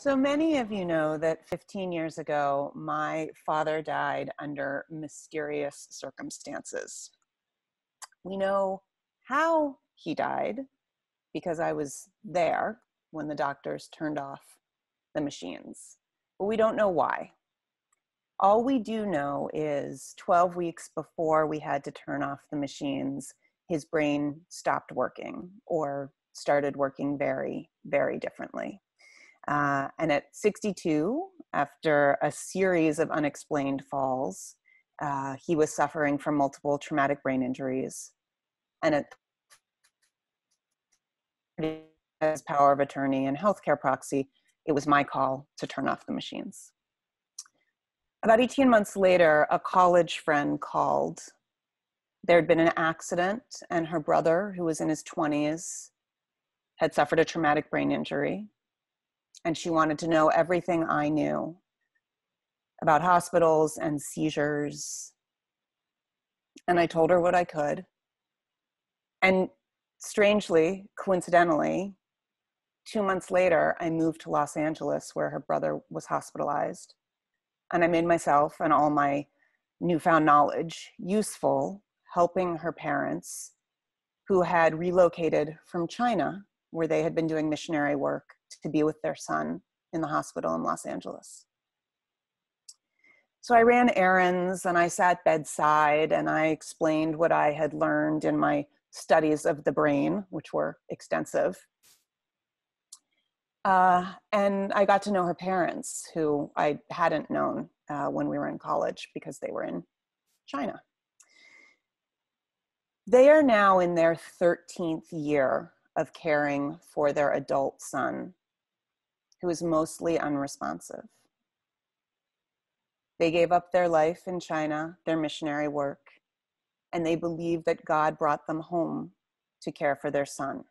So many of you know that 15 years ago, my father died under mysterious circumstances. We know how he died because I was there when the doctors turned off the machines, but we don't know why. All we do know is 12 weeks before we had to turn off the machines, his brain stopped working or started working very, very differently. And at 62, after a series of unexplained falls, he was suffering from multiple traumatic brain injuries. And at his power of attorney and healthcare proxy, it was my call to turn off the machines. About 18 months later, a college friend called. There had been an accident, and her brother, who was in his 20s, had suffered a traumatic brain injury. And she wanted to know everything I knew about hospitals and seizures. And I told her what I could. And strangely, coincidentally, 2 months later, I moved to Los Angeles where her brother was hospitalized. And I made myself and all my newfound knowledge useful, helping her parents who had relocated from China, where they had been doing missionary work, to be with their son in the hospital in Los Angeles. So I ran errands and I sat bedside and I explained what I had learned in my studies of the brain, which were extensive. And I got to know her parents, who I hadn't known when we were in college because they were in China. They are now in their 13th year of caring for their adult son, who is mostly unresponsive. They gave up their life in China, their missionary work, and they believe that God brought them home to care for their son.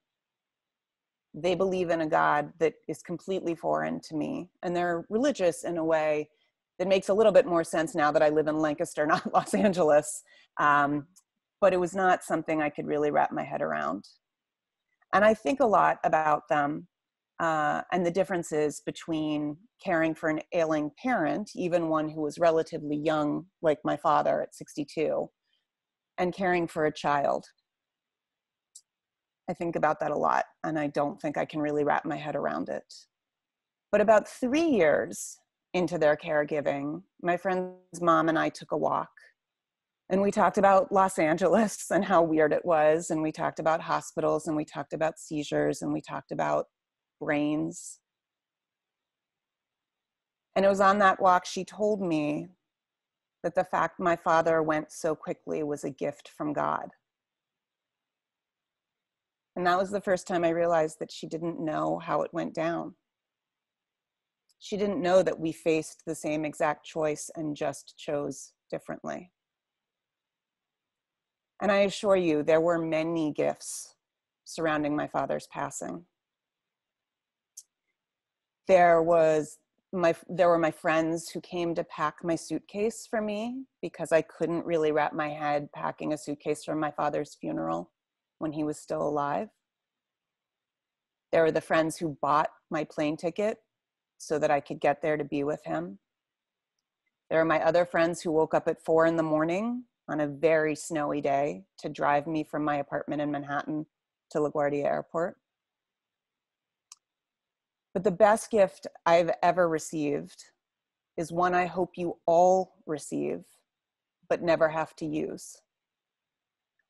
They believe in a God that is completely foreign to me, and they're religious in a way that makes a little bit more sense now that I live in Lancaster, not Los Angeles. But it was not something I could really wrap my head around. And I think a lot about them and the differences between caring for an ailing parent, even one who was relatively young, like my father at 62, and caring for a child. I think about that a lot, and I don't think I can really wrap my head around it. But about 3 years into their caregiving, my friend's mom and I took a walk. And we talked about Los Angeles and how weird it was. And we talked about hospitals, and we talked about seizures, and we talked about brains. And it was on that walk she told me that the fact my father went so quickly was a gift from God. And that was the first time I realized that she didn't know how it went down. She didn't know that we faced the same exact choice and just chose differently. And I assure you, there were many gifts surrounding my father's passing. There were my friends who came to pack my suitcase for me because I couldn't really wrap my head packing a suitcase for my father's funeral when he was still alive. There were the friends who bought my plane ticket so that I could get there to be with him. There are my other friends who woke up at 4 a.m. on a very snowy day to drive me from my apartment in Manhattan to LaGuardia Airport. But the best gift I've ever received is one I hope you all receive, but never have to use.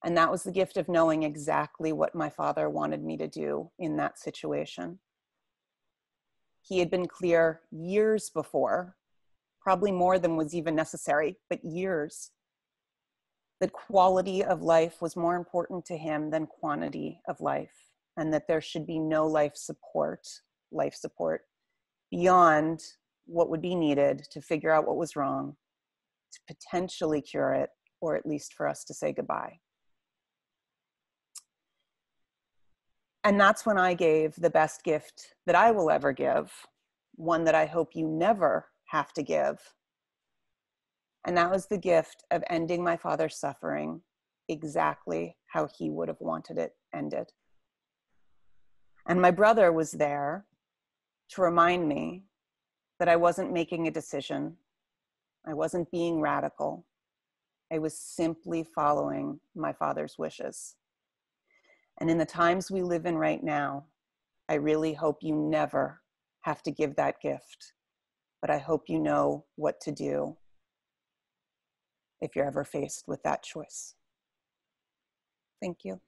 And that was the gift of knowing exactly what my father wanted me to do in that situation. He had been clear years before, probably more than was even necessary, but years, that quality of life was more important to him than quantity of life, and that there should be no life support beyond what would be needed to figure out what was wrong, to potentially cure it, or at least for us to say goodbye. And that's when I gave the best gift that I will ever give, one that I hope you never have to give. And that was the gift of ending my father's suffering exactly how he would have wanted it ended. And my brother was there to remind me that I wasn't making a decision. I wasn't being radical. I was simply following my Father's wishes. And in the times we live in right now, I really hope you never have to give that gift, but I hope you know what to do if you're ever faced with that choice. Thank you.